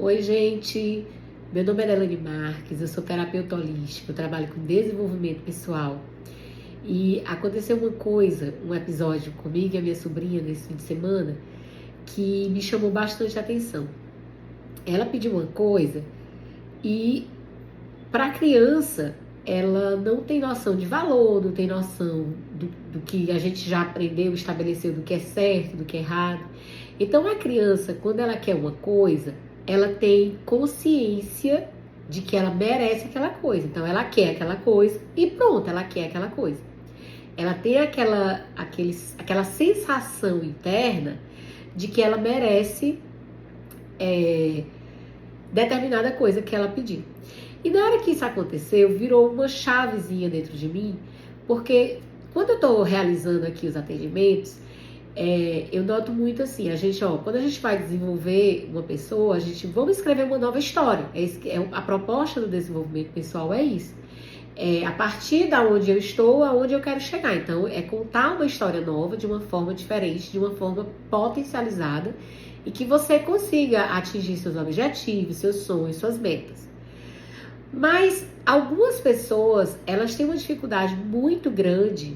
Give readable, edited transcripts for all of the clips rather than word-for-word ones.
Oi, gente. Meu nome é Delane Marques, eu sou terapeuta holística, eu trabalho com desenvolvimento pessoal. E aconteceu uma coisa, um episódio comigo e a minha sobrinha nesse fim de semana, que me chamou bastante atenção. Ela pediu uma coisa e, para a criança, ela não tem noção de valor, não tem noção do que a gente já aprendeu, estabeleceu do que é certo, do que é errado. Então, a criança, quando ela quer uma coisa, ela tem consciência de que ela merece aquela coisa. Então, ela quer aquela coisa e pronto, ela quer aquela coisa. Ela tem aquela sensação interna de que ela merece determinada coisa que ela pediu. E na hora que isso aconteceu, virou uma chavezinha dentro de mim, porque quando eu estou realizando aqui os atendimentos, eu noto muito assim, quando a gente vai desenvolver uma pessoa, vamos escrever uma nova história. A proposta do desenvolvimento pessoal é isso. A partir da onde eu estou, aonde eu quero chegar. Então, é contar uma história nova de uma forma diferente, de uma forma potencializada, e que você consiga atingir seus objetivos, seus sonhos, suas metas. Mas algumas pessoas, elas têm uma dificuldade muito grande.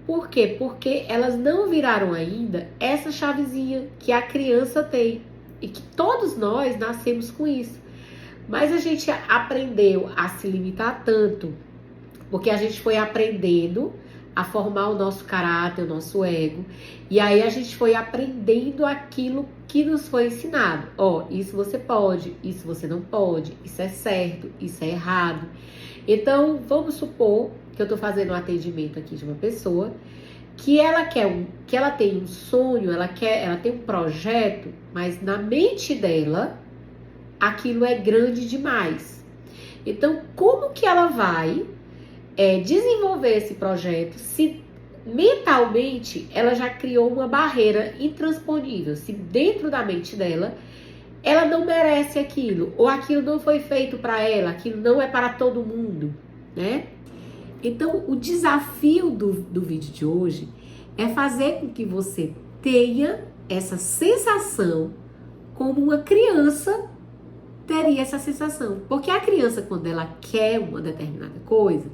Por quê? Porque elas não viraram ainda essa chavezinha que a criança tem. E que todos nós nascemos com isso. Mas a gente aprendeu a se limitar tanto, porque a gente foi aprendendo a formar o nosso caráter, o nosso ego. E aí a gente foi aprendendo aquilo que nos foi ensinado. Isso você pode, isso você não pode, isso é certo, isso é errado. Então, vamos supor que eu estou fazendo um atendimento aqui de uma pessoa que ela tem um sonho, ela tem um projeto, mas na mente dela aquilo é grande demais. Então, como que ela vai desenvolver esse projeto se mentalmente ela já criou uma barreira intransponível? Se dentro da mente dela ela não merece aquilo, ou aquilo não foi feito para ela, aquilo não é para todo mundo, né? Então, o desafio do vídeo de hoje é fazer com que você tenha essa sensação como uma criança teria essa sensação. Porque a criança, quando ela quer uma determinada coisa,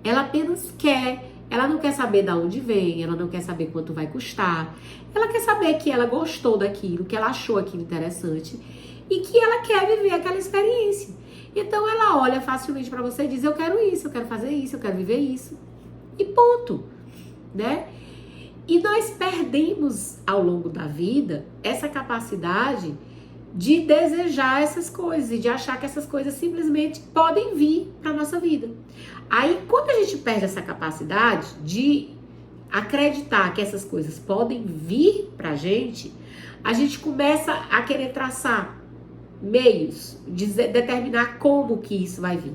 ela apenas quer. Ela não quer saber de onde vem, ela não quer saber quanto vai custar. Ela quer saber que ela gostou daquilo, que ela achou aquilo interessante e que ela quer viver aquela experiência. Então ela olha facilmente para você e diz: eu quero isso, eu quero fazer isso, eu quero viver isso. E ponto, né? E nós perdemos ao longo da vida essa capacidade de desejar essas coisas e de achar que essas coisas simplesmente podem vir para nossa vida. Aí, quando a gente perde essa capacidade de acreditar que essas coisas podem vir pra gente, a gente começa a querer traçar meios, determinar como que isso vai vir.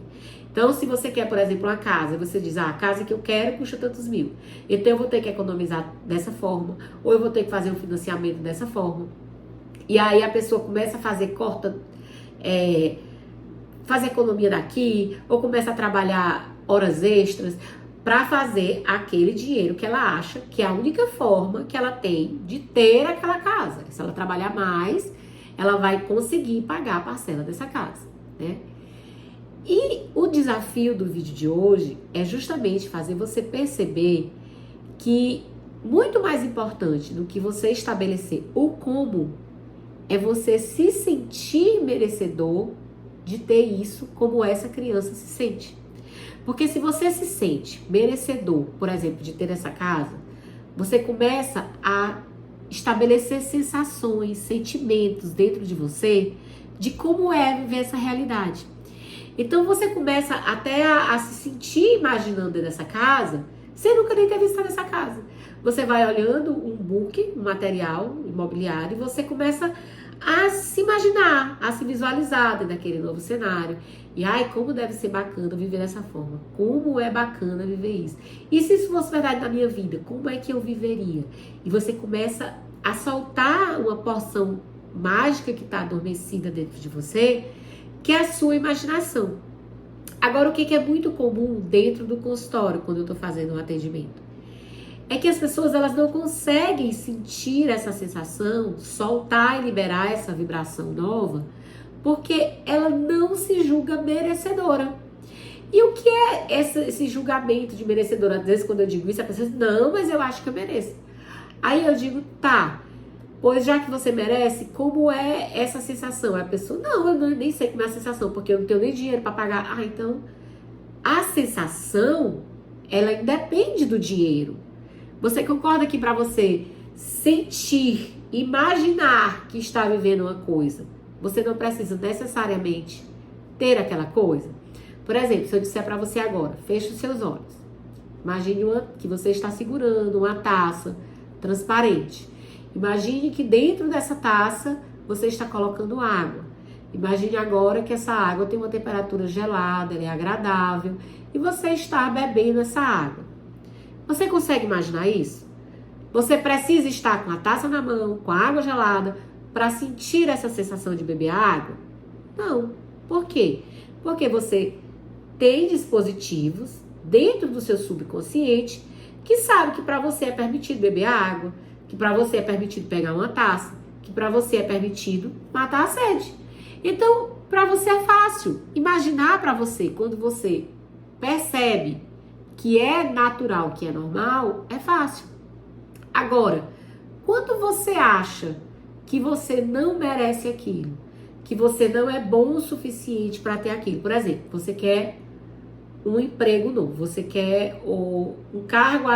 Então, se você quer, por exemplo, uma casa, você diz: a casa que eu quero custa tantos mil, então eu vou ter que economizar dessa forma, ou eu vou ter que fazer um financiamento dessa forma. E aí a pessoa começa a fazer fazer economia daqui, ou começa a trabalhar horas extras para fazer aquele dinheiro que ela acha que é a única forma que ela tem de ter aquela casa. Se ela trabalhar mais, ela vai conseguir pagar a parcela dessa casa, né? E o desafio do vídeo de hoje é justamente fazer você perceber que muito mais importante do que você estabelecer o como é você se sentir merecedor de ter isso como essa criança se sente. Porque se você se sente merecedor, por exemplo, de ter essa casa, você começa a estabelecer sensações, sentimentos dentro de você de como é viver essa realidade. Então você começa até a se sentir imaginando dentro dessa casa, sem nunca nem ter visto essa casa. Você vai olhando um book, um material imobiliário, e você começa a se imaginar, a se visualizar dentro daquele novo cenário. E como deve ser bacana viver dessa forma. Como é bacana viver isso. E se isso fosse verdade na minha vida, como é que eu viveria? E você começa a soltar uma porção mágica que está adormecida dentro de você, que é a sua imaginação. Agora, o que é muito comum dentro do consultório, quando eu estou fazendo um atendimento? É que as pessoas, elas não conseguem sentir essa sensação, soltar e liberar essa vibração nova, porque ela não se julga merecedora. E o que é esse julgamento de merecedora? Às vezes, quando eu digo isso, a pessoa diz, não, mas eu acho que eu mereço. Aí eu digo, tá, pois já que você merece, como é essa sensação? A pessoa, não, nem sei como é a sensação, porque eu não tenho nem dinheiro para pagar. Ah, então, a sensação, ela independe do dinheiro. Você concorda que para você sentir, imaginar que está vivendo uma coisa, você não precisa necessariamente ter aquela coisa? Por exemplo, se eu disser para você agora, feche os seus olhos. Imagine que você está segurando uma taça transparente. Imagine que dentro dessa taça você está colocando água. Imagine agora que essa água tem uma temperatura gelada, ela é agradável e você está bebendo essa água. Você consegue imaginar isso? Você precisa estar com a taça na mão, com a água gelada, para sentir essa sensação de beber água? Não. Por quê? Porque você tem dispositivos dentro do seu subconsciente que sabe que para você é permitido beber água, que para você é permitido pegar uma taça, que para você é permitido matar a sede. Então, para você é fácil imaginar para você, quando você percebe que é natural, que é normal, é fácil. Agora, quando você acha que você não merece aquilo, que você não é bom o suficiente para ter aquilo, por exemplo, você quer um emprego novo, você quer um cargo,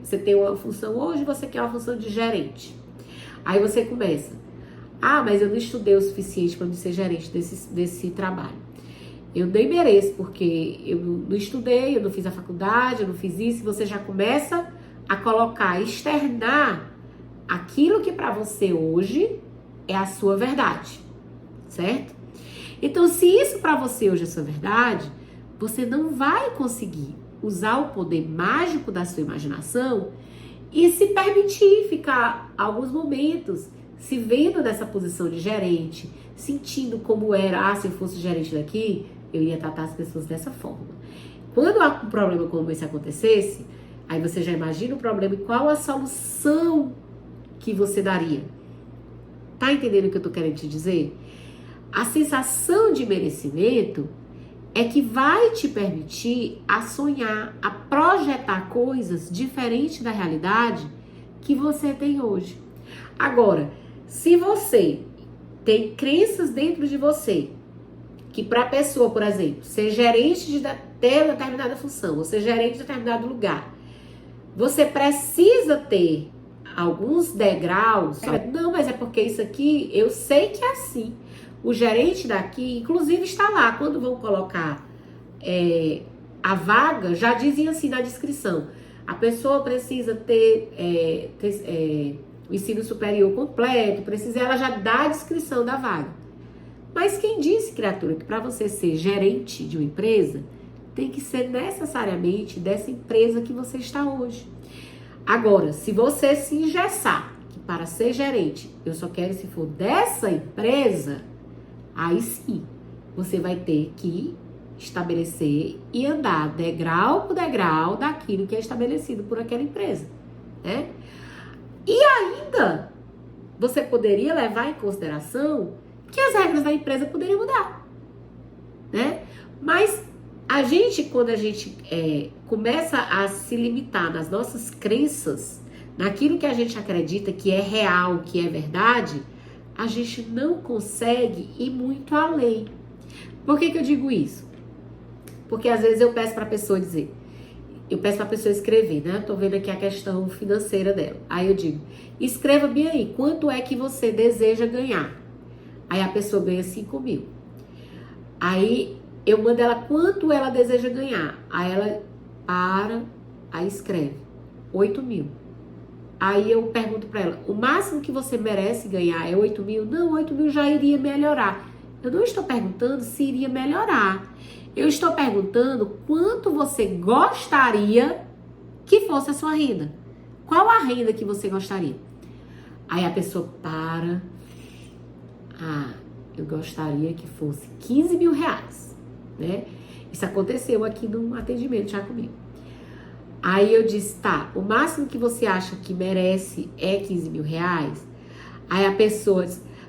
você tem uma função hoje, você quer uma função de gerente. Aí você começa, mas eu não estudei o suficiente para me ser gerente desse trabalho. Eu nem mereço, porque eu não estudei, eu não fiz a faculdade, eu não fiz isso. Você já começa a colocar, externar aquilo que para você hoje é a sua verdade, certo? Então, se isso para você hoje é a sua verdade, você não vai conseguir usar o poder mágico da sua imaginação e se permitir ficar alguns momentos se vendo nessa posição de gerente, sentindo como era, se eu fosse gerente daqui, eu ia tratar as pessoas dessa forma. Quando um problema como esse acontecesse, aí você já imagina o problema e qual a solução que você daria. Tá entendendo o que eu tô querendo te dizer? A sensação de merecimento é que vai te permitir a sonhar, a projetar coisas diferentes da realidade que você tem hoje. Agora, se você tem crenças dentro de você, que para a pessoa, por exemplo, ser gerente de ter determinada função, ou ser gerente de determinado lugar, você precisa ter alguns degraus. Não, mas é porque isso aqui, eu sei que é assim. O gerente daqui, inclusive, está lá. Quando vão colocar a vaga, já dizem assim na descrição. A pessoa precisa ter o ensino superior completo, ela já dá a descrição da vaga. Mas quem disse, criatura, que para você ser gerente de uma empresa, tem que ser necessariamente dessa empresa que você está hoje. Agora, se você se engessar que para ser gerente, eu só quero se for dessa empresa, aí sim, você vai ter que estabelecer e andar degrau por degrau daquilo que é estabelecido por aquela empresa, né? E ainda, você poderia levar em consideração que as regras da empresa poderiam mudar, né? Mas quando a gente começa a se limitar nas nossas crenças, naquilo que a gente acredita que é real, que é verdade, a gente não consegue ir muito além. Por que eu digo isso? Porque às vezes eu peço para a pessoa escrever, né? Tô vendo aqui a questão financeira dela. Aí eu digo, escreva bem aí, quanto é que você deseja ganhar? Aí a pessoa ganha 5 mil. Aí eu mando ela quanto ela deseja ganhar. Aí ela aí escreve 8 mil. Aí eu pergunto para ela, o máximo que você merece ganhar é 8 mil? Não, 8 mil já iria melhorar. Eu não estou perguntando se iria melhorar. Eu estou perguntando quanto você gostaria que fosse a sua renda. Qual a renda que você gostaria? Aí a pessoa para. Eu gostaria que fosse 15 mil reais, né? Isso aconteceu aqui num atendimento já comigo. Aí eu disse, tá, o máximo que você acha que merece é 15 mil reais? Aí a pessoa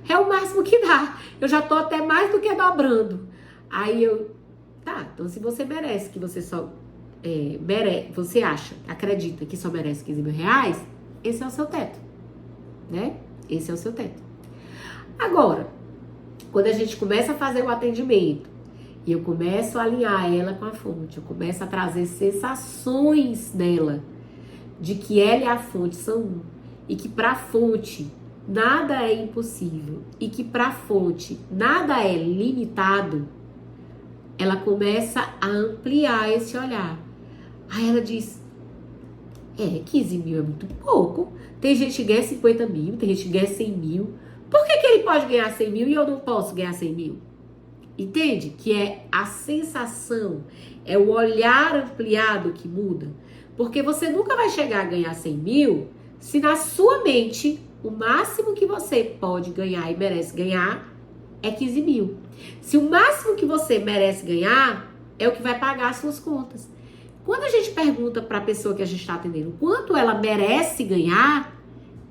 É o máximo que dá. Eu já tô até mais do que dobrando. Aí eu, tá, então se você merece, que você só você acha, acredita que só merece 15 mil reais, esse é o seu teto, né? Esse é o seu teto. Agora, quando a gente começa a fazer o atendimento e eu começo a alinhar ela com a fonte, eu começo a trazer sensações dela de que ela e a fonte são um, e que para a fonte nada é impossível e que para a fonte nada é limitado, ela começa a ampliar esse olhar. Aí ela diz, 15 mil é muito pouco, tem gente que ganha 50 mil, tem gente que ganha 100 mil, por que ele pode ganhar 100 mil e eu não posso ganhar 100 mil? Entende? Que é a sensação, é o olhar ampliado que muda. Porque você nunca vai chegar a ganhar 100 mil se na sua mente o máximo que você pode ganhar e merece ganhar é 15 mil. Se o máximo que você merece ganhar é o que vai pagar as suas contas. Quando a gente pergunta para a pessoa que a gente está atendendo quanto ela merece ganhar,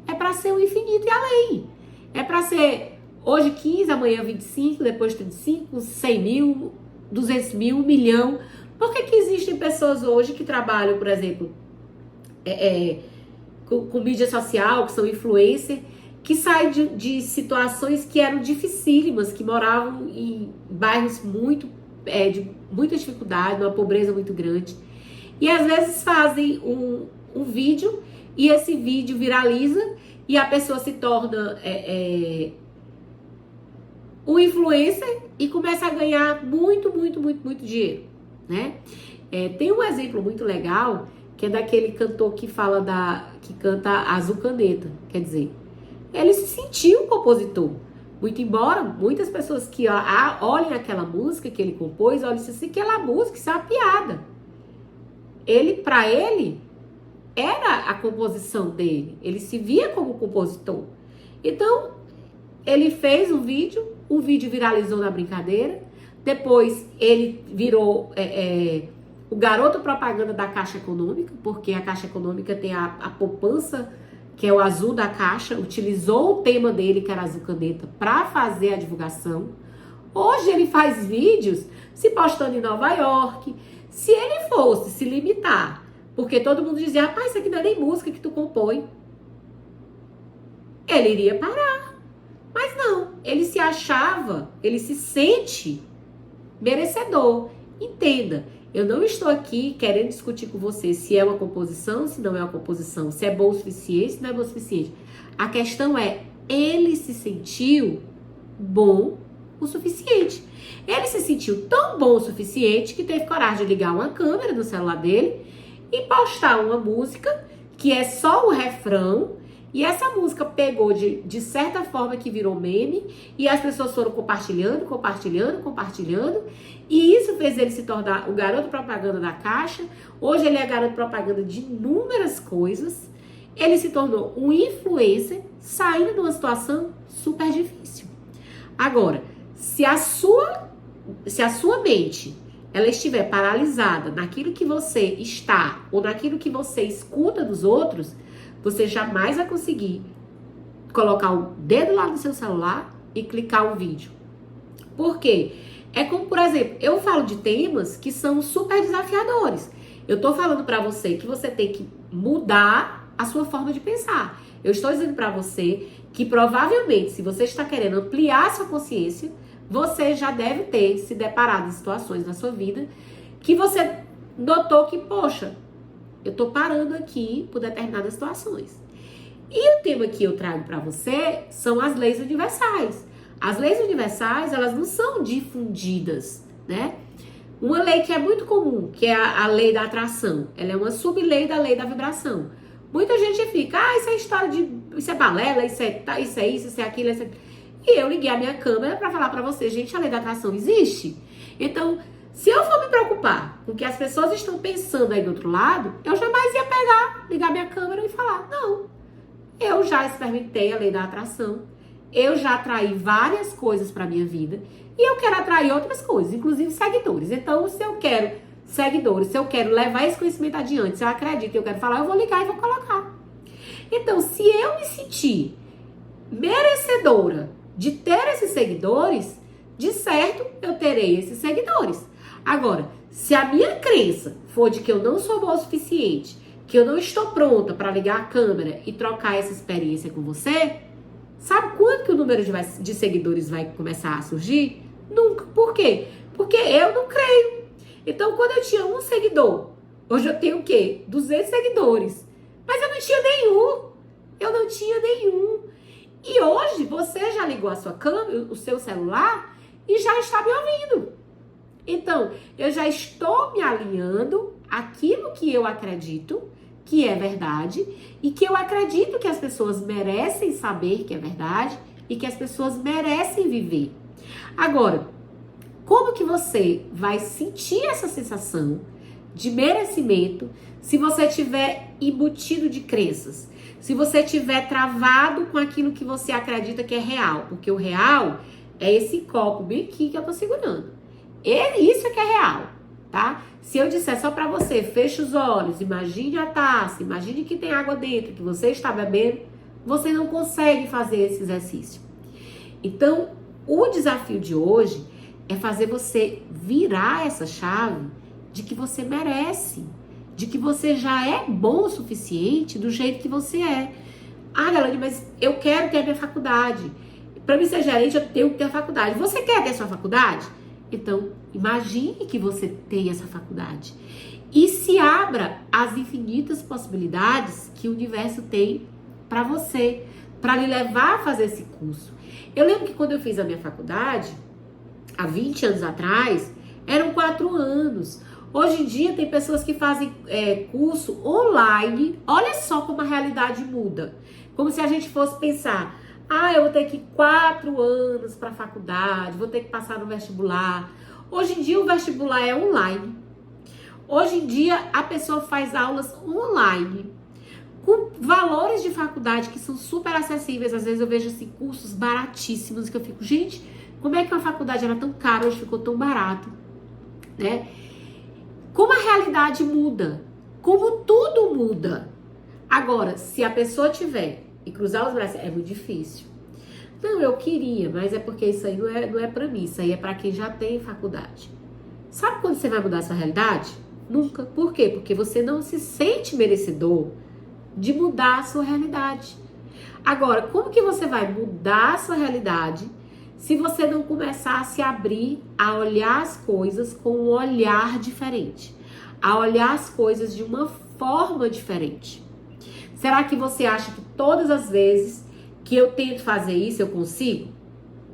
é para ser o infinito e além. É para ser hoje 15, amanhã 25, depois 35, 100 mil, 200 mil, 1 milhão. Por que existem pessoas hoje que trabalham, por exemplo, com mídia social, que são influencer, que saem de situações que eram dificílimas, que moravam em bairros de muita dificuldade, uma pobreza muito grande. E às vezes fazem um vídeo e esse vídeo viraliza e a pessoa se torna um influencer e começa a ganhar muito, muito, muito, muito dinheiro, né? Tem um exemplo muito legal que é daquele cantor que canta Azul Caneta, quer dizer, ele se sentiu um compositor. Muito embora muitas pessoas que olhem aquela música que ele compôs, olhem assim, aquela música, isso é uma piada. Para ele, era a composição dele. Ele se via como compositor. Então, ele fez um vídeo, o vídeo viralizou na brincadeira. Depois, ele virou o garoto propaganda da Caixa Econômica, porque a Caixa Econômica tem a poupança, que é o azul da Caixa, utilizou o tema dele, que era Azul Caneta, para fazer a divulgação. Hoje ele faz vídeos se postando em Nova York. Se ele fosse se limitar, porque todo mundo dizia, rapaz, isso aqui não é nem música que tu compõe, ele iria parar. Mas não, ele se achava, ele se sente merecedor. Entenda, eu não estou aqui querendo discutir com você se é uma composição, se não é uma composição, se é bom o suficiente, se não é bom o suficiente. A questão é, ele se sentiu bom o suficiente. Ele se sentiu tão bom o suficiente que teve coragem de ligar uma câmera no celular dele e postar uma música que é só o refrão, e essa música pegou de certa forma que virou meme, e as pessoas foram compartilhando, e isso fez ele se tornar o garoto propaganda da Caixa. Hoje ele é garoto propaganda de inúmeras coisas. Ele se tornou um influencer saindo de uma situação super difícil. Agora, se a sua mente ela estiver paralisada naquilo que você está ou naquilo que você escuta dos outros, você jamais vai conseguir colocar o dedo lá no seu celular e clicar um vídeo. Por quê? É como, por exemplo, eu falo de temas que são super desafiadores. Eu tô falando pra você que você tem que mudar a sua forma de pensar. Eu estou dizendo pra você que provavelmente, se você está querendo ampliar a sua consciência, você já deve ter se deparado em situações na sua vida que você notou que, poxa, eu tô parando aqui por determinadas situações. E o tema que eu trago para você são as leis universais. As leis universais, elas não são difundidas, né? Uma lei que é muito comum, que é a lei da atração, ela é uma sub-lei da lei da vibração. Muita gente fica, isso é história isso é balela, isso é isso, isso é aquilo, isso é... E eu liguei a minha câmera para falar para você, gente, a lei da atração existe. Então, se eu for me preocupar com o que as pessoas estão pensando aí do outro lado, eu jamais ia ligar minha câmera e falar, não, eu já experimentei a lei da atração, eu já atraí várias coisas para minha vida e eu quero atrair outras coisas, inclusive seguidores. Então, se eu quero seguidores, se eu quero levar esse conhecimento adiante, se eu acredito que eu quero falar, eu vou ligar e vou colocar. Então, se eu me sentir merecedora de ter esses seguidores, de certo eu terei esses seguidores. Agora, se a minha crença for de que eu não sou boa o suficiente, que eu não estou pronta para ligar a câmera e trocar essa experiência com você, sabe quando que o número de seguidores vai começar a surgir? Nunca. Por quê? Porque eu não creio. Então, quando eu tinha um seguidor, hoje eu tenho o quê? 200 seguidores. Mas eu não tinha nenhum. Eu não tinha nenhum. E hoje você já ligou a sua câmera, o seu celular e já está me ouvindo. Então, eu já estou me alinhando àquilo que eu acredito que é verdade e que eu acredito que as pessoas merecem saber que é verdade e que as pessoas merecem viver. Agora, como que você vai sentir essa sensação de merecimento se você tiver embutido de crenças? Se você tiver travado com aquilo que você acredita que é real? Porque o real é esse copo bem aqui que eu tô segurando. Isso é que é real, tá? Se eu disser só pra você, feche os olhos, imagine a taça, imagine que tem água dentro, que você está bebendo, você não consegue fazer esse exercício. Então, o desafio de hoje é fazer você virar essa chave de que você merece, de que você já é bom o suficiente do jeito que você é. Ah, Galane, mas eu quero ter a minha faculdade. Para mim ser gerente, eu tenho que ter a faculdade. Você quer ter a sua faculdade? Então, imagine que você tem essa faculdade. E se abra às infinitas possibilidades que o universo tem para você, para lhe levar a fazer esse curso. Eu lembro que quando eu fiz a minha faculdade, há 20 anos atrás, eram 4 anos. Hoje em dia tem pessoas que fazem curso online. Olha só como a realidade muda. Como se a gente fosse pensar, eu vou ter que ir 4 anos para a faculdade, vou ter que passar no vestibular. Hoje em dia o vestibular é online. Hoje em dia a pessoa faz aulas online, com valores de faculdade que são super acessíveis. Às vezes eu vejo assim, cursos baratíssimos que eu fico, gente, como é que uma faculdade era tão cara, hoje ficou tão barato, né? Como a realidade muda, como tudo muda. Agora, se a pessoa tiver e cruzar os braços, é muito difícil. Não, eu queria, mas é porque isso aí não é pra mim, isso aí é pra quem já tem faculdade. Sabe quando você vai mudar a sua realidade? Nunca. Por quê? Porque você não se sente merecedor de mudar a sua realidade. Agora, como que você vai mudar a sua realidade se você não começar a se abrir a olhar as coisas com um olhar diferente, a olhar as coisas de uma forma diferente? Será que você acha que todas as vezes que eu tento fazer isso eu consigo?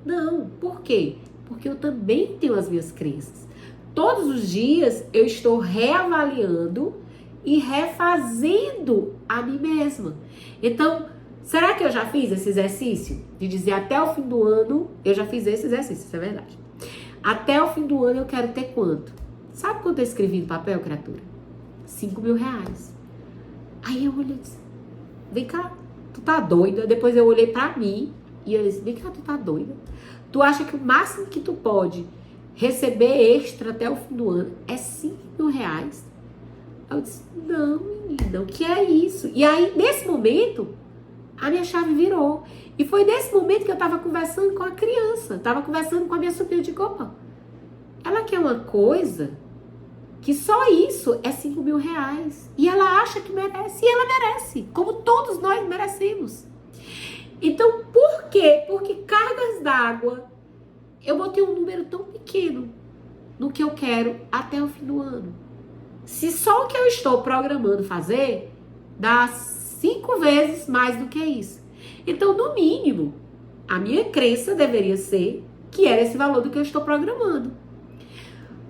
Não. Por quê? Porque eu também tenho as minhas crenças. Todos os dias eu estou reavaliando e refazendo a mim mesma. Então, será que eu já fiz esse exercício de dizer até o fim do ano, eu já fiz esse exercício, isso é verdade. Até o fim do ano eu quero ter quanto? Sabe quanto eu escrevi no papel, criatura? 5.000 reais. Aí eu olhei e disse, vem cá, tu tá doida? Depois eu olhei pra mim e eu disse, vem cá, tu tá doida? Tu acha que o máximo que tu pode receber extra até o fim do ano é 5.000 reais? Eu disse, não, menina, o que é isso? E aí, nesse momento, a minha chave virou. E foi nesse momento que eu tava conversando com a criança. Tava conversando com a minha sobrinha de copa. Ela quer uma coisa que só isso é 5.000 reais. E ela acha que merece. E ela merece. Como todos nós merecemos. Então, por quê? Porque cargas d'água, eu botei um número tão pequeno no que eu quero até o fim do ano. Se só o que eu estou programando fazer dá 5 vezes mais do que isso. Então, no mínimo, a minha crença deveria ser que era esse valor do que eu estou programando.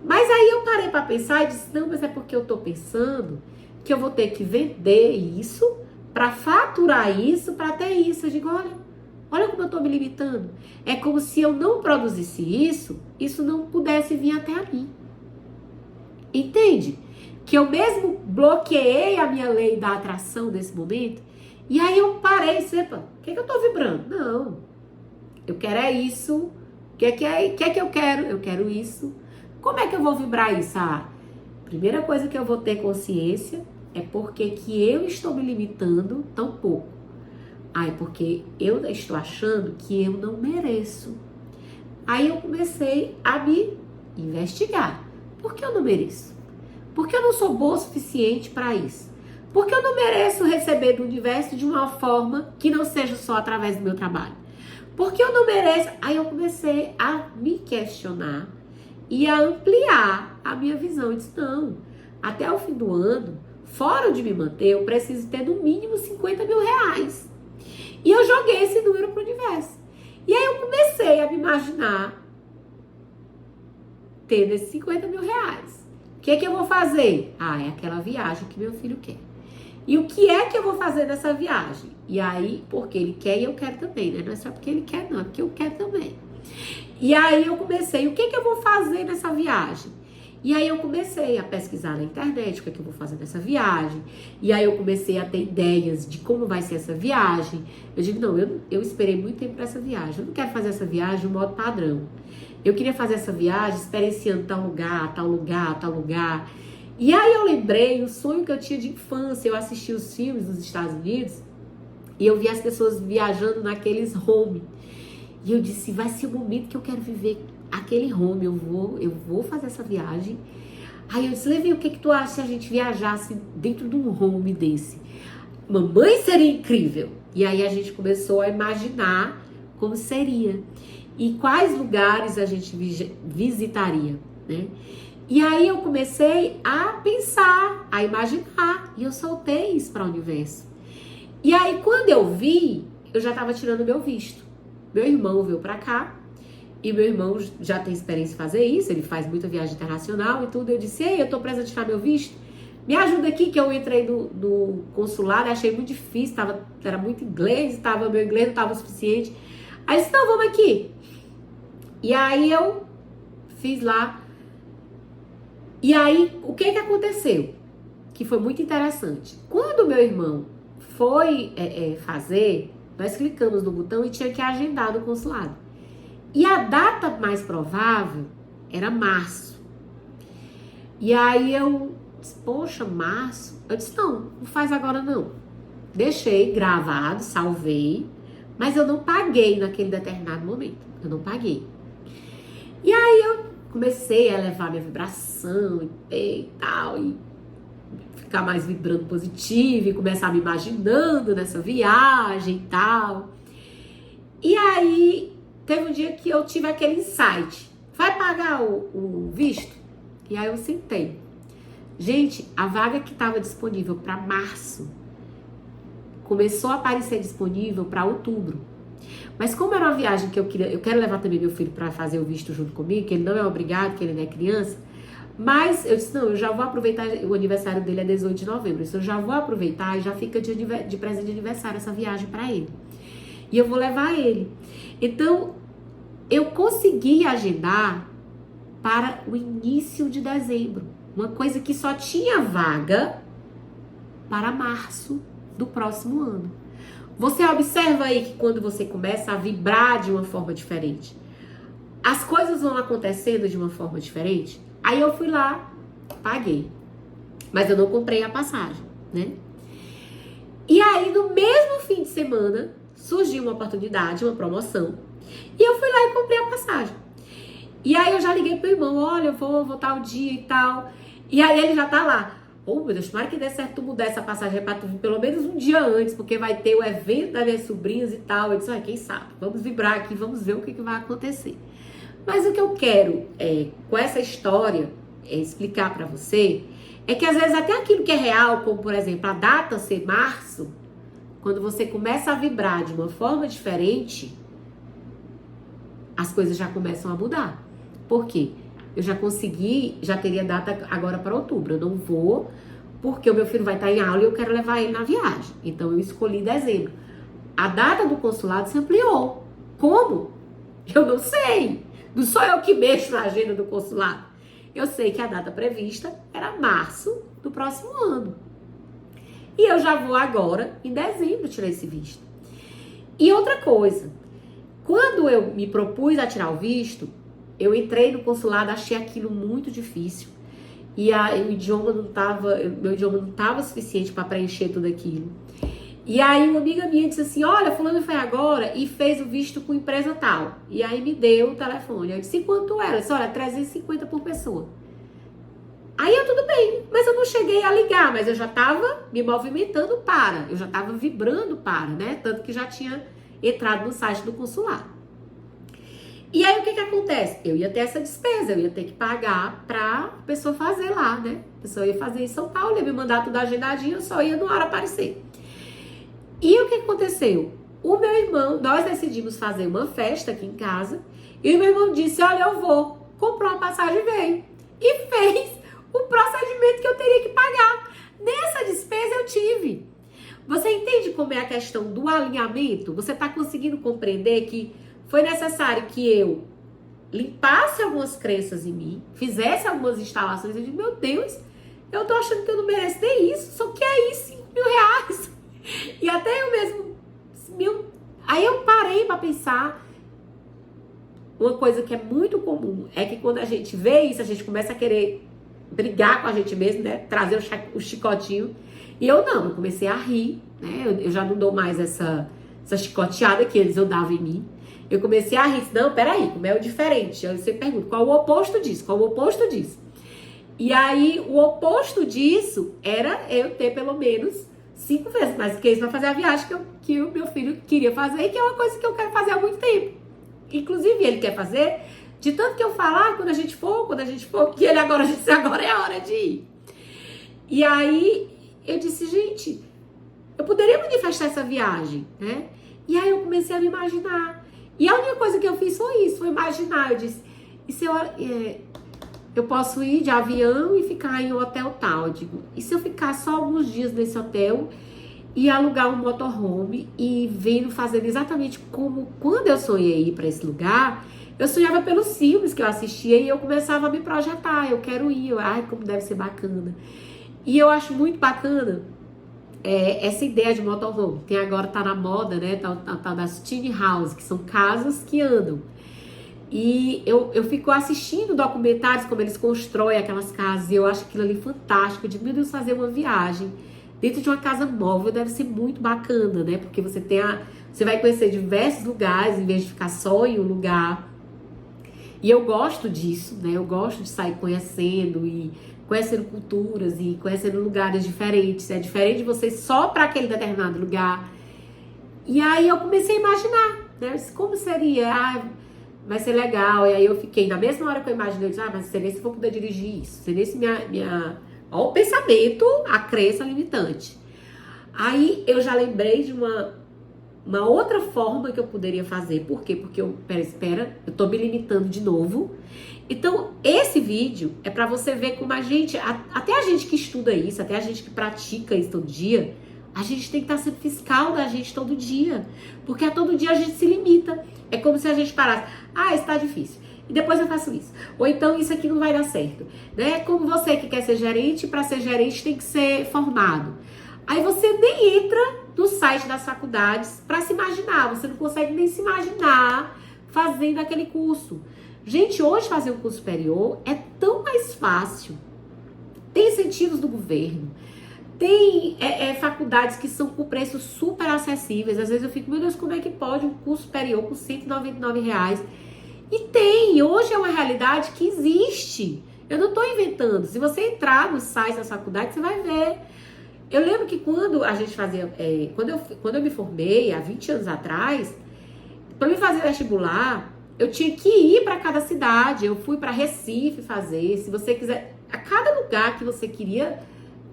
Mas aí eu parei para pensar e disse, não, mas é porque eu estou pensando que eu vou ter que vender isso para faturar isso, para ter isso. Eu digo, olha como eu estou me limitando. É como se eu não produzisse isso, isso não pudesse vir até a mim. Entende? Que eu mesmo bloqueei a minha lei da atração nesse momento. E aí eu parei e disse, o que eu tô vibrando? Não. Eu quero é isso. O que é que eu quero? Eu quero isso. Como é que eu vou vibrar isso? Primeira coisa que eu vou ter consciência é porque que eu estou me limitando tão pouco. Ai, porque eu estou achando que eu não mereço. Aí eu comecei a me investigar. Por que eu não mereço? Por que eu não sou boa o suficiente para isso? Por que eu não mereço receber do universo de uma forma que não seja só através do meu trabalho? Por que eu não mereço? Aí eu comecei a me questionar e a ampliar a minha visão. Eu disse, não, até o fim do ano, fora de me manter, eu preciso ter no mínimo 50 mil reais. E eu joguei esse número para o universo. E aí eu comecei a me imaginar tendo esses 50 mil reais. O que é que eu vou fazer? Ah, é aquela viagem que meu filho quer. E o que é que eu vou fazer nessa viagem? E aí, porque ele quer e eu quero também, né? Não é só porque ele quer, não, é porque eu quero também. E aí eu comecei, o que é que eu vou fazer nessa viagem? E aí eu comecei a pesquisar na internet o que é que eu vou fazer nessa viagem. E aí eu comecei a ter ideias de como vai ser essa viagem. Eu digo, não, eu esperei muito tempo para essa viagem. Eu não quero fazer essa viagem no modo padrão. Eu queria fazer essa viagem experienciando tal lugar, tal lugar, tal lugar. E aí eu lembrei o sonho que eu tinha de infância. Eu assisti os filmes dos Estados Unidos e eu vi as pessoas viajando naqueles home. E eu disse, vai ser o momento que eu quero viver aquele home, eu vou fazer essa viagem. Aí eu disse, Levi, o que tu acha se a gente viajasse dentro de um home desse? Mamãe, seria incrível. E aí a gente começou a imaginar como seria. E quais lugares a gente visitaria, né? E aí eu comecei a pensar, a imaginar. E eu soltei isso para o universo. E aí quando eu vi, eu já estava tirando meu visto. Meu irmão veio para cá. E meu irmão já tem experiência em fazer isso, ele faz muita viagem internacional e tudo. Eu disse, ei, eu tô presa a tirar meu visto, me ajuda aqui, que eu entrei no consulado, achei muito difícil, era muito inglês, meu inglês não estava o suficiente. Aí eu disse, não, vamos aqui. E aí eu fiz lá. E aí, o que aconteceu? Que foi muito interessante. Quando meu irmão foi fazer, nós clicamos no botão e tinha que agendar no consulado. E a data mais provável era março. E aí eu disse, poxa, março? Eu disse, não faz agora não. Deixei gravado, salvei, mas eu não paguei naquele determinado momento. Eu não paguei. E aí eu comecei a elevar minha vibração e tal, e ficar mais vibrando positivo, e começar me imaginando nessa viagem e tal. E aí teve um dia que eu tive aquele insight. Vai pagar o visto? E aí eu sentei. Gente, a vaga que estava disponível para março começou a aparecer disponível para outubro. Mas como era uma viagem que eu quero levar também meu filho para fazer o visto junto comigo, que ele não é obrigado, que ele não é criança. Mas eu disse, não, eu já vou aproveitar, o aniversário dele é 18 de novembro. Então eu já vou aproveitar e já fica de presente de aniversário essa viagem para ele. E eu vou levar ele. Então, eu consegui agendar para o início de dezembro. Uma coisa que só tinha vaga para março do próximo ano. Você observa aí que quando você começa a vibrar de uma forma diferente, as coisas vão acontecendo de uma forma diferente. Aí eu fui lá, paguei. Mas eu não comprei a passagem, né? E aí, no mesmo fim de semana, surgiu uma oportunidade, uma promoção. E eu fui lá e comprei a passagem. E aí eu já liguei pro irmão, olha, eu vou tal dia e tal. E aí ele já tá lá. Oh, meu Deus, tomara que dê certo tu mudar essa passagem pra tu vir pelo menos um dia antes, porque vai ter o evento das minhas sobrinhas e tal. Eu disse, quem sabe? Vamos vibrar aqui, vamos ver o que vai acontecer. Mas o que eu quero, com essa história, explicar pra você, é que às vezes até aquilo que é real, como por exemplo, a data ser março, quando você começa a vibrar de uma forma diferente, as coisas já começam a mudar. Por quê? Eu já teria data agora para outubro. Eu não vou, porque o meu filho vai estar em aula e eu quero levar ele na viagem. Então eu escolhi dezembro. A data do consulado se ampliou. Como? Eu não sei. Não sou eu que mexo na agenda do consulado. Eu sei que a data prevista era março do próximo ano. E eu já vou agora, em dezembro, tirar esse visto. E outra coisa, quando eu me propus a tirar o visto, eu entrei no consulado, achei aquilo muito difícil. E meu idioma não estava suficiente para preencher tudo aquilo. E aí uma amiga minha disse assim, olha, fulano foi agora e fez o visto com empresa tal. E aí me deu o telefone. Eu disse, quanto era? Eu disse, olha, 350 por pessoa. Aí eu, tudo bem, mas eu não cheguei a ligar, mas eu já tava me movimentando para, eu já tava vibrando para, né? Tanto que já tinha entrado no site do consulado. E aí o que acontece? Eu ia ter essa despesa, eu ia ter que pagar pra pessoa fazer lá, né? A pessoa ia fazer em São Paulo, ia me mandar tudo agendadinho, eu só ia no hora aparecer. E o que aconteceu? O meu irmão, nós decidimos fazer uma festa aqui em casa, e o meu irmão disse, olha, eu vou, comprou uma passagem e veio. E fez o procedimento que eu teria que pagar. Nessa despesa eu tive. Você entende como é a questão do alinhamento? Você está conseguindo compreender que foi necessário que eu limpasse algumas crenças em mim, fizesse algumas instalações, eu digo, meu Deus, eu tô achando que eu não mereço nem isso, só que é isso, R$5.000. E até eu mesmo, aí eu parei para pensar, uma coisa que é muito comum, é que quando a gente vê isso, a gente começa a querer brigar com a gente mesmo, né, trazer o chicotinho, e eu comecei a rir, né, eu já não dou mais essa chicoteada que eles eu dava em mim. Eu comecei a rir, não, peraí, como é o diferente? Eu sempre pergunto, qual o oposto disso? Qual o oposto disso? E aí, o oposto disso era eu ter pelo menos 5 vezes mais que isso pra fazer a viagem que o meu filho queria fazer, e que é uma coisa que eu quero fazer há muito tempo. Inclusive, ele quer fazer, de tanto que eu falar, quando a gente for, que ele agora disse, agora é a hora de ir. E aí, eu disse, gente, eu poderia manifestar essa viagem, né? E aí, eu comecei a me imaginar. E a única coisa que eu fiz foi isso, foi imaginar. Eu disse, e se eu posso ir de avião e ficar em um hotel tal? Eu digo, e se eu ficar só alguns dias nesse hotel e alugar um motorhome e vendo, fazendo exatamente como quando eu sonhei ir para esse lugar, eu sonhava pelos filmes que eu assistia e eu começava a me projetar, eu quero ir, ai, como deve ser bacana. E eu acho muito bacana essa ideia de motorhome. Tem agora, tá na moda, né, tá das tiny house, que são casas que andam. E eu fico assistindo documentários como eles constroem aquelas casas e eu acho aquilo ali fantástico. Eu digo, meu Deus, fazer uma viagem dentro de uma casa móvel deve ser muito bacana, né? Porque você vai conhecer diversos lugares em vez de ficar só em um lugar. E eu gosto disso, né? Eu gosto de sair conhecendo e conhecendo culturas e conhecendo lugares diferentes. É diferente de você só para aquele determinado lugar. E aí eu comecei a imaginar, né? Como seria? Vai ser legal. E aí eu fiquei, na mesma hora que eu imaginei, eu disse, mas seria se eu for poder dirigir isso. Seria esse Olha o pensamento, a crença limitante. Aí eu já lembrei de uma outra forma que eu poderia fazer. Por quê? Porque eu tô me limitando de novo. Então, esse vídeo é pra você ver como até a gente que estuda isso, até a gente que pratica isso todo dia, a gente tem que estar sendo fiscal da gente todo dia. Porque a todo dia a gente se limita. É como se a gente parasse. Isso tá difícil. E depois eu faço isso. Ou então isso aqui não vai dar certo. Né? Como você que quer ser gerente, para ser gerente tem que ser formado. Aí você nem entra no site das faculdades para se imaginar. Você não consegue nem se imaginar fazendo aquele curso. Gente, hoje fazer um curso superior é tão mais fácil. Tem incentivos do governo. Tem faculdades que são com preços super acessíveis. Às vezes eu fico, meu Deus, como é que pode um curso superior com R$199? E tem, hoje é uma realidade que existe. Eu não estou inventando. Se você entrar no site da faculdade, você vai ver. Eu lembro que quando a gente fazia, quando eu me formei, há 20 anos atrás, para me fazer vestibular, eu tinha que ir para cada cidade. Eu fui para Recife fazer. Se você quiser, a cada lugar que você queria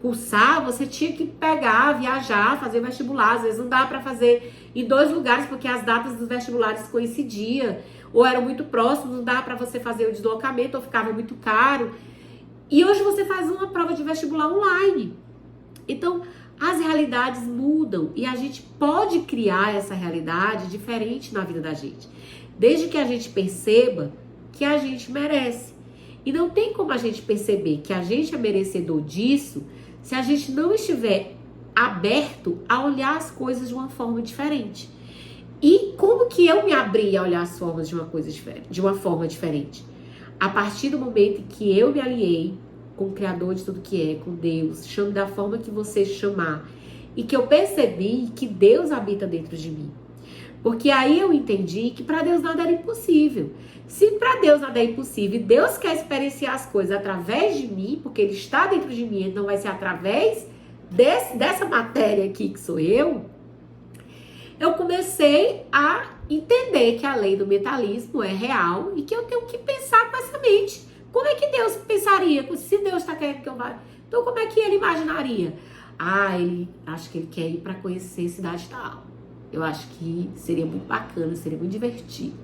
cursar, você tinha que pegar, viajar, fazer vestibular. Às vezes não dá para fazer em 2 lugares, porque as datas dos vestibulares coincidiam, ou eram muito próximos, não dá para você fazer o deslocamento, ou ficava muito caro. E hoje você faz uma prova de vestibular online. Então, as realidades mudam e a gente pode criar essa realidade diferente na vida da gente, desde que a gente perceba que a gente merece. E não tem como a gente perceber que a gente é merecedor disso se a gente não estiver aberto a olhar as coisas de uma forma diferente. E como que eu me abri a olhar as formas de uma forma diferente? A partir do momento em que eu me aliei com o Criador de tudo que é, com Deus, chame da forma que você chamar, e que eu percebi que Deus habita dentro de mim. Porque aí eu entendi que para Deus nada era impossível. Se para Deus nada é impossível, Deus quer experienciar as coisas através de mim, porque Ele está dentro de mim, então vai ser através dessa matéria aqui que sou eu comecei a entender que a lei do mentalismo é real e que eu tenho que pensar com essa mente. Como é que Deus pensaria? Se Deus está querendo que eu vá... Então como é que ele imaginaria? Acho que ele quer ir para conhecer a cidade tal. Eu acho que seria muito bacana, seria muito divertido.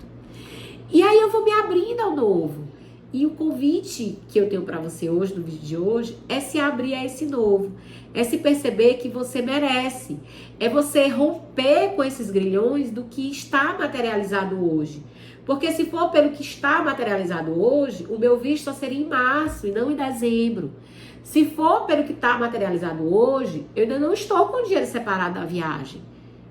E aí eu vou me abrindo ao novo. E o convite que eu tenho para você hoje, no vídeo de hoje, é se abrir a esse novo. É se perceber que você merece. É você romper com esses grilhões do que está materializado hoje. Porque se for pelo que está materializado hoje, o meu visto só seria em março e não em dezembro. Se for pelo que está materializado hoje, eu ainda não estou com o dinheiro separado da viagem.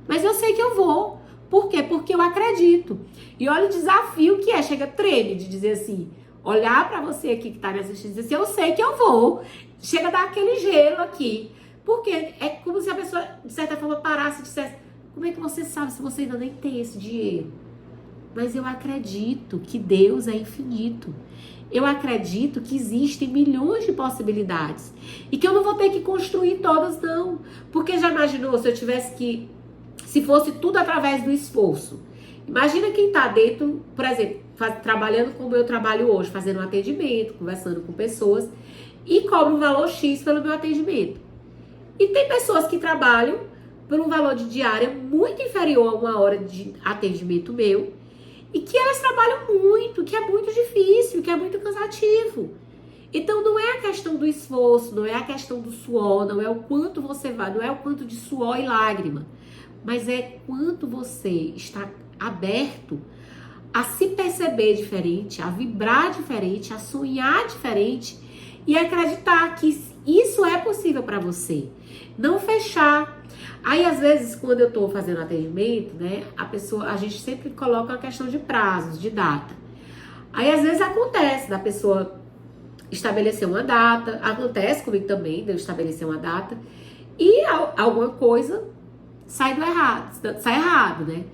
Mas eu sei que eu vou. Por quê? Porque eu acredito. E olha o desafio que é. Chega, treme de dizer assim, olhar pra você aqui que tá me assistindo e dizer assim, eu sei que eu vou. Chega a dar aquele gelo aqui. Porque é como se a pessoa, de certa forma, parasse e dissesse, como é que você sabe se você ainda nem tem esse dinheiro? Mas eu acredito que Deus é infinito. Eu acredito que existem milhões de possibilidades. E que eu não vou ter que construir todas, não. Porque já imaginou se eu tivesse que... Se fosse tudo através do esforço. Imagina quem está dentro, por exemplo, trabalhando como eu trabalho hoje, fazendo um atendimento, conversando com pessoas e cobra um valor X pelo meu atendimento. E tem pessoas que trabalham por um valor de diária muito inferior a 1 hora de atendimento meu e que elas trabalham muito, que é muito difícil, que é muito cansativo. Então não é a questão do esforço, não é a questão do suor, não é o quanto você vai, não é o quanto de suor e lágrima, mas é quanto você está aberto a se perceber diferente, a vibrar diferente, a sonhar diferente e acreditar que isso é possível para você. Não fechar. Aí, às vezes, quando eu estou fazendo atendimento, né, a gente sempre coloca a questão de prazos, de data. Aí, às vezes, acontece da pessoa estabelecer uma data, acontece comigo também, de eu estabelecer uma data, e alguma coisa sai errado, né?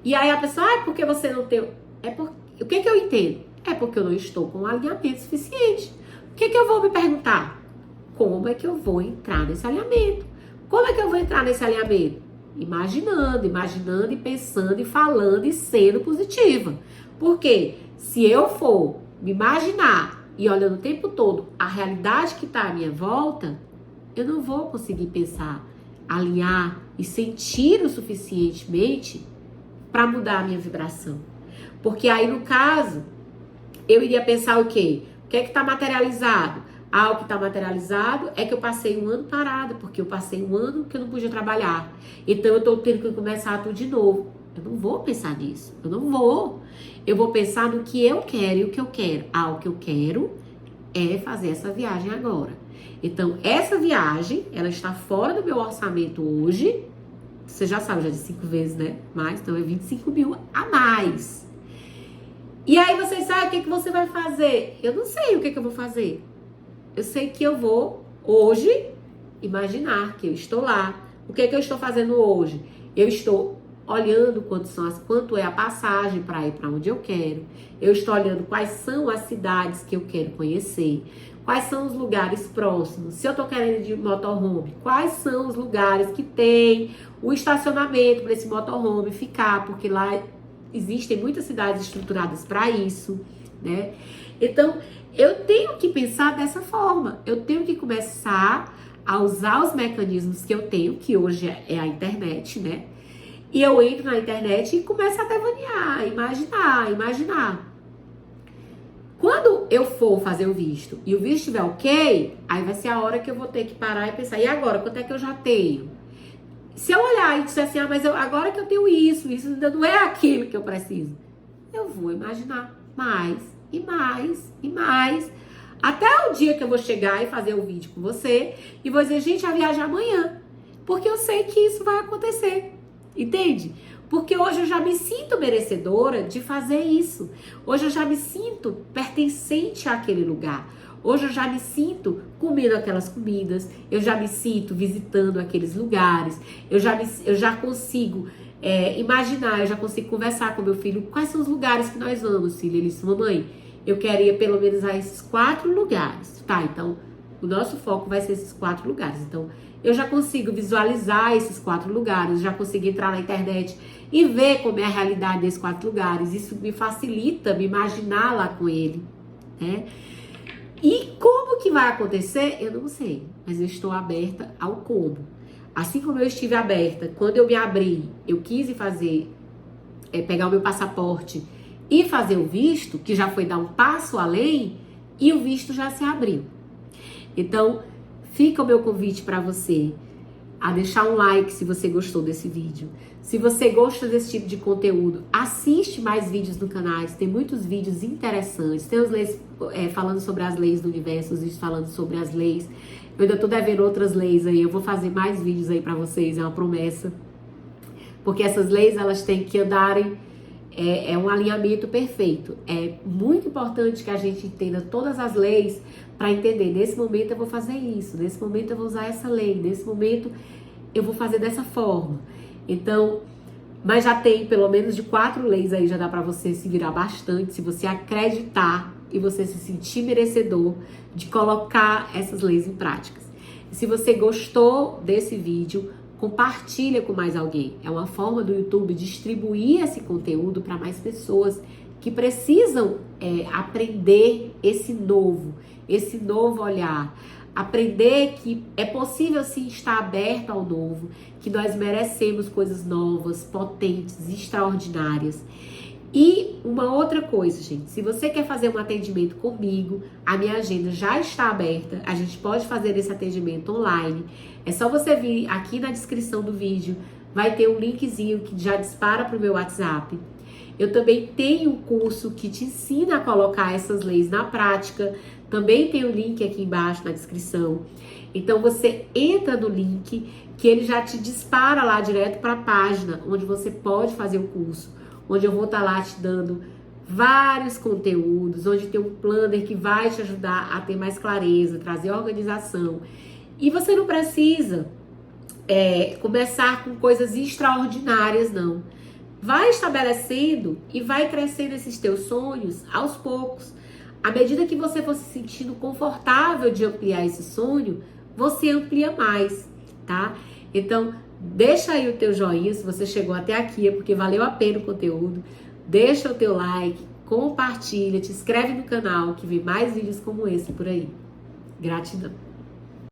E aí a pessoa, porque você não tem... O que eu entendo? É porque eu não estou com um alinhamento suficiente. O que eu vou me perguntar? Como é que eu vou entrar nesse alinhamento? Como é que eu vou entrar nesse alinhamento? Imaginando e pensando e falando e sendo positiva. Porque se eu for me imaginar e olhando o tempo todo a realidade que está à minha volta, eu não vou conseguir pensar, alinhar e sentir o suficientemente para mudar a minha vibração. Porque aí, no caso, eu iria pensar o quê? O que é que está materializado? O que está materializado é que eu passei um ano parada, porque eu passei um ano que eu não podia trabalhar. Então, eu estou tendo que começar tudo de novo. Eu não vou pensar nisso. Eu não vou. Eu vou pensar no que eu quero e o que eu quero. O que eu quero é fazer essa viagem agora. Então, essa viagem, ela está fora do meu orçamento hoje. Você já sabe, já disse 5 vezes, né? Mais, então é 25 mil a mais. E aí vocês sabem o que você vai fazer? Eu não sei o que eu vou fazer. Eu sei que eu vou, hoje, imaginar que eu estou lá. O que eu estou fazendo hoje? Eu estou olhando quanto é a passagem para ir para onde eu quero. Eu estou olhando quais são as cidades que eu quero conhecer. Quais são os lugares próximos? Se eu estou querendo ir de motorhome, quais são os lugares que tem o estacionamento para esse motorhome ficar? Porque lá existem muitas cidades estruturadas para isso, né? Então, eu tenho que pensar dessa forma. Eu tenho que começar a usar os mecanismos que eu tenho, que hoje é a internet, né? E eu entro na internet e começo a devanear, imaginar. Quando eu for fazer o visto e o visto estiver ok, aí vai ser a hora que eu vou ter que parar e pensar, e agora, quanto é que eu já tenho? Se eu olhar e disser assim, mas agora que eu tenho isso ainda não é aquilo que eu preciso, eu vou imaginar mais e mais e mais, até o dia que eu vou chegar e fazer o vídeo com você e vou dizer, gente, a viagem é amanhã, porque eu sei que isso vai acontecer, entende? Porque hoje eu já me sinto merecedora de fazer isso. Hoje eu já me sinto pertencente àquele lugar. Hoje eu já me sinto comendo aquelas comidas, eu já me sinto visitando aqueles lugares, eu já consigo imaginar, eu já consigo conversar com meu filho. Quais são os lugares que nós vamos, filho? Ele disse, mamãe, eu quero ir pelo menos a esses 4 lugares. Tá, então o nosso foco vai ser esses 4 lugares. Então eu já consigo visualizar esses 4 lugares, já consigo entrar na internet e ver como é a realidade desses 4 lugares. Isso me facilita me imaginar lá com ele, né? E como que vai acontecer? Eu não sei, mas eu estou aberta ao como. Assim como eu estive aberta, quando eu me abri, eu quis fazer, pegar o meu passaporte e fazer o visto, que já foi dar um passo além, e o visto já se abriu. Então, fica o meu convite para você a deixar um like se você gostou desse vídeo. Se você gosta desse tipo de conteúdo, assiste mais vídeos no canal, tem muitos vídeos interessantes. Tem os leis falando sobre as leis do universo, os vídeos falando sobre as leis. Eu ainda tô devendo outras leis aí, eu vou fazer mais vídeos aí para vocês, é uma promessa. Porque essas leis, elas têm que andarem, é um alinhamento perfeito. É muito importante que a gente entenda todas as leis para entender, nesse momento eu vou fazer isso, nesse momento eu vou usar essa lei, nesse momento eu vou fazer dessa forma. Então, mas já tem pelo menos de 4 leis aí, já dá para você se virar bastante, se você acreditar e você se sentir merecedor de colocar essas leis em práticas. E se você gostou desse vídeo, compartilha com mais alguém. É uma forma do YouTube distribuir esse conteúdo para mais pessoas que precisam aprender esse novo olhar. Aprender que é possível sim estar aberto ao novo, que nós merecemos coisas novas, potentes, extraordinárias. E uma outra coisa, gente, se você quer fazer um atendimento comigo, a minha agenda já está aberta, a gente pode fazer esse atendimento online. É só você vir aqui na descrição do vídeo, vai ter um linkzinho que já dispara para o meu WhatsApp. Eu também tenho um curso que te ensina a colocar essas leis na prática. Também tem o link aqui embaixo na descrição. Então você entra no link que ele já te dispara lá direto para a página onde você pode fazer o curso. Onde eu vou estar lá te dando vários conteúdos, onde tem um planner que vai te ajudar a ter mais clareza, trazer organização. E você não precisa começar com coisas extraordinárias, não. Vai estabelecendo e vai crescendo esses teus sonhos aos poucos. À medida que você for se sentindo confortável de ampliar esse sonho, você amplia mais, tá? Então, deixa aí o teu joinha se você chegou até aqui, é porque valeu a pena o conteúdo. Deixa o teu like, compartilha, te inscreve no canal que vem mais vídeos como esse por aí. Gratidão.